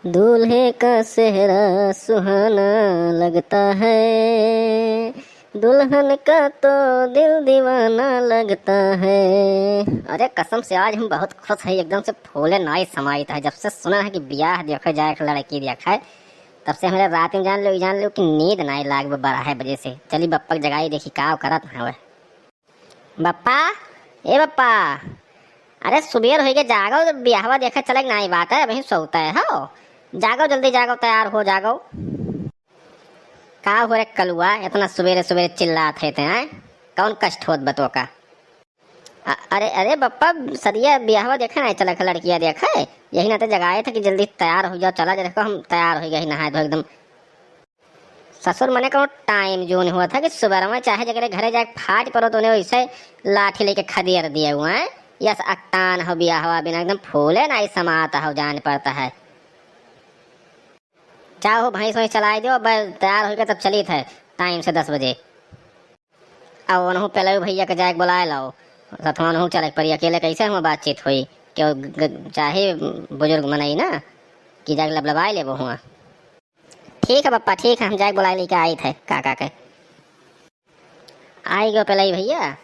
दूल्हे का सेहरा सुहाना लगता है, दुल्हन का तो दिल दीवाना लगता है। अरे कसम से आज हम बहुत खुश है, एकदम से फूले नाई समाई था। जब से सुना है कि ब्याह देखा जाए, लड़की देखा है, तब से हमारे रात में जान लो कि नींद नाई लाग 12 बजे से। चली बप्पा जगाई देखी का करत है। बप्पा, ए बप्पा, अरे सुबेर हो गया, जागो ब्याहवा देखा चले नाई बात है, वही सोता है। हो जागो, जल्दी जागो, तैयार हो जागो। का हो रे कलुआ, इतना सवेरे सवेरे चिल्लाते थे हैं? कौन कष्ट होत बतो का? अरे अरे बप्पा, सरिया ब्याहवा देखा नहीं चला, लड़कियां देखा है, यही ना तो जगाए थे कि जल्दी तैयार हो जाओ। चला देखो हम तैयार हो गए, नहाए धो एकदम। ससुर मने को टाइम जोन हुआ था कि सुबह में चाहे जगह घरे जाके फाट पड़ो तो उन्हें वैसे लाठी लेके खदेड़ दिए हुए हैं। यस अट्टान हो ब्याहवा बिना एकदम फूले नहीं समाता हो, जान पड़ता है। चाहो भैंस वहीं चलाई दो, बस तैयार हो गया तब चली थे टाइम से 10 बजे। अब वनहु पहले भैया के जाके बुलाए लाओ, सथवा नहु चले पर अकेले कैसे हम बातचीत हुई, क्यों चाहे बुजुर्ग मनाई ना कि जाके लबलबाए ले वो हुआ। ठीक है पप्पा, ठीक है, हम जाके बुलाए लेके आई थे काका के। आई गयो पहले भैया,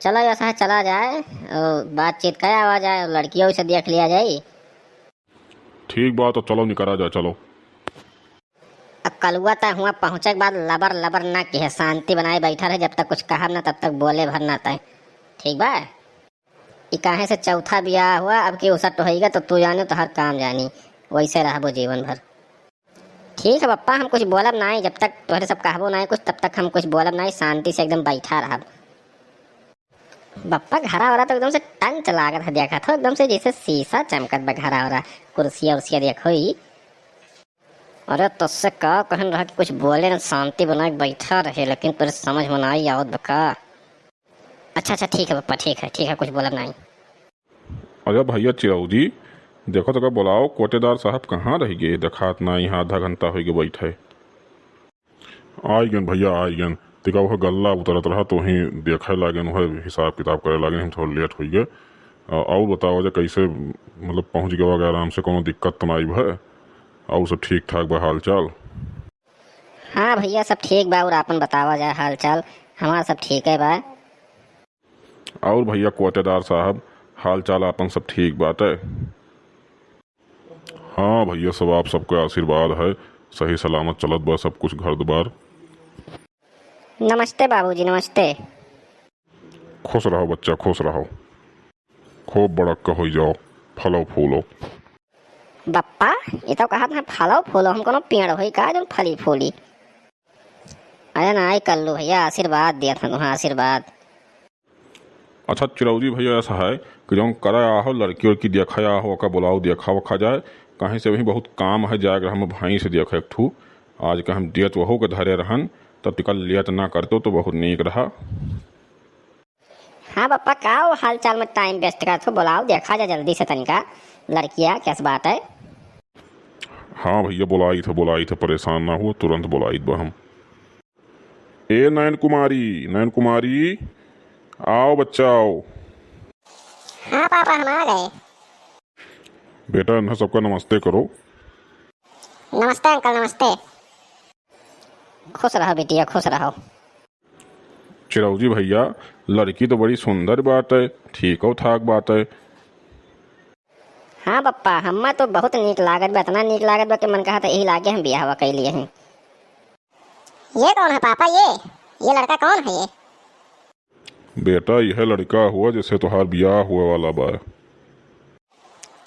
चलो ऐसा चला जाए और बातचीत करा हुआ जाए, लड़कियों से देख लिया जाए। ठीक बात, तो चलो निकला जाए, चलो। अब कलुआ तक हुआ पहुंचे के बाद लबर लबर ना कि है, शांति बनाए बैठा रहे, जब तक कुछ कहा ना तब तक बोले भर ना तय। ठीक बा, कहे से चौथा ब्याह हुआ, अब की उसट होगा तो तू जाने तो हर काम जानी, वैसे रहबो जीवन भर। ठीक है पप्पा, हम कुछ बोलब नहीं, जब तक तुम्हारे सब कहबो नहीं कुछ तब तक हम कुछ बोलब नहीं, शांति से एकदम बैठा रहा। बप्पा घरा वाला तो एकदम से टंच लागत है, देखा था एकदम से जैसे शीशा चमकत बा घरा वाला, कुर्सिया उर्सिया देखो ही। अरे तुझसे का कहन रहा कि कुछ बोले ना, शांति बना के बैठा रहे, लेकिन तुझे समझ में नहीं आवत बका। अच्छा ठीक है पप्पा, ठीक है, कुछ बोलब नहीं। अरे भैया चिराऊ जी, देखो तो बुलाओ, कोटेदार साहब कहाँ रह गए, देखात ना यहाँ आधा घंटा हो गए बैठे। आई गन भैया, आई गन। तिका वह गल्ला उतरत रहा तो वहीं देखे लागन, वह हिसाब किताब करे लागन, हम थोड़ा लेट हो गए। और बताओ जे कैसे मतलब पहुँच गए आराम से, कोनो दिक्कत तो नहीं है? और सब ठीक ठाक बा हाल चाल? हाँ भैया सब ठीक बा, और आपन बतावा जाए हाल चाल, हमारा सब ठीक है बा। और भैया कोटेदार साहब, हाल चाल आपन सब ठीक बात है? हाँ भैया, सब आप सबका आशीर्वाद है, सही सलामत चलत बा सब कुछ घर द्वार। नमस्ते बाबूजी, नमस्ते। खुश रहो बच्चा, खुश रहो, खूब बड़क हो जाओ, फलो फूलो। बप्पा, ये तो कहा था फलो फूलो, हम कोनो पेड़ होई का जो फली फूली? अरे ना कर लो भैया, आशीर्वाद दिया था तुम्हें, आशीर्वाद। अच्छा चिरौजी भैया, ऐसा है कि जो करा हो लड़की उड़की देखा हो का बुलाओ, देखा वखा जाए, कहीं से वही बहुत काम है, जाकर हम भाई से देखे एक ठू आज का हम दियत वहो के धरे रहन, तब टिकल लियत ना करते तो बहुत नीक रहा। हाँ बप्पा, का वो हाल चाल में टाइम वेस्ट कर तो बुलाओ, देखा जाए जल्दी से तनिका लड़कियाँ, कैसी बात है? हाँ भैया, बुलाई थे, परेशान ना हो, तुरंत बुलाई बा हम। ए नयन कुमारी, आओ बच्चा आओ। हाँ पापा, हम आ गए। बेटा इन्हें सबका नमस्ते करो। नमस्ते अंकल, नमस्ते। खुश रहो बेटिया, खुश रहो। चिरौजी भैया, लड़की तो बड़ी सुंदर बात है, ठीक हो ठाक बात है। हाँ पप्पा, हमें तो बहुत नीक लागत बा, इतना नीक लागत बा कि मन कहा था यही लागे हम ब्याह हुआ कर लिए हैं। ये कौन है पापा? ये लड़का कौन है? ये बेटा यह लड़का हुआ जिससे तुम्हार ब्याह हुआ वाला बा।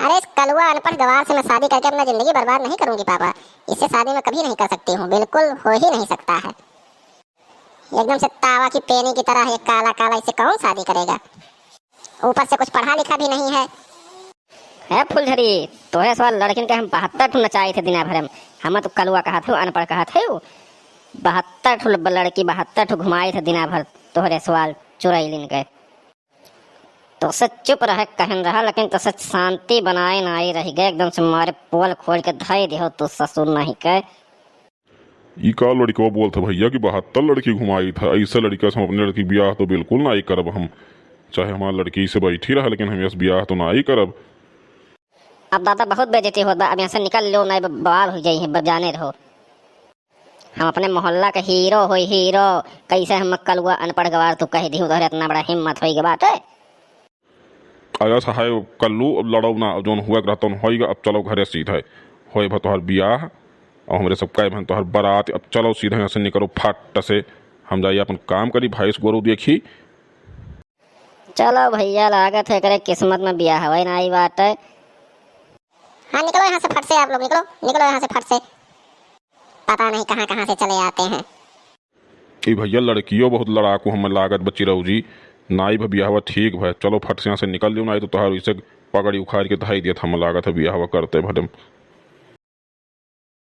अरे इस कलुआ अनपढ़ गवार से मैं शादी करके अपना जिंदगी बर्बाद नहीं करूंगी पापा, इससे शादी मैं कभी नहीं कर सकती हूँ, बिल्कुल हो ही नहीं सकता है। एकदम से तावा की पेनी की तरह ये काला काला, इससे कौन शादी करेगा? ऊपर से कुछ पढ़ा लिखा भी नहीं है फुलझड़ी, तोहे सवाल लड़किन के हम 72 ठू नचाए थे दिना भर में, हम तो कलुआ कहा थे, अनपढ़ कहा थे। 72 ठू लड़की 72 ठू घुमाए थे दिना भर, तोहरे सवाल चुराइलिन के। तो से चुप रहे कहन रहा, लेकिन तो से शांति बनाए ना आई रह गए, एकदम से मारे पोल खोल के धई दिहो तो ससुर नहीं के। ई का लड़का बोलते भैया कि 72 लड़की घुमाई था, ऐसे लड़का से हम अपने लड़की ब्याह तो बिल्कुल ना ही करब हम, चाहे हमारी लड़की से बैठी रहा, लेकिन हम इस ब्याह तो ना ही करब। अब दादा बहुत बेइज्जती होत बा, अब यहाँ से निकल लो, नहीं बवाल हो जाई है, जाने रहो। हम अपने मोहल्ला के हीरो होई हीरो, कैसे हम कलुआ अनपढ़ गवार तू कह दी तोहरे इतना बड़ा हिम्मत होई के बात है। अरे सहाय कल्लू अब लड़ो ना, अब जोन हुआ रहता होइगा। अब चलो घरे सीधा होए भा तोहर बियाह और हमरे सब कहे भन तोहर बारात। अब चलो सीधे यहाँ से निकलो फट से, हम जाइए अपन काम करी, भैंस गोरू देखी। चलो भैया, लागत है करे किस्मत में बियाह हवाई ना आई बात है। हाँ निकलो यहाँ से फट से, आप लोग निकलो निकलो यहाँ से फट से, पता नहीं कहाँ कहाँ से चले आते हैं। ई भैया लड़कियों बहुत लड़ाकू हम लागत बच्ची रहू जी, नाई भा बियाहवा ठीक भाई। चलो फट से यहाँ से निकल लियो, ना तो तोहार इसे पकड़ी उखाड़ के दहाई दिया हम लागत है बियाहवा करते भदम।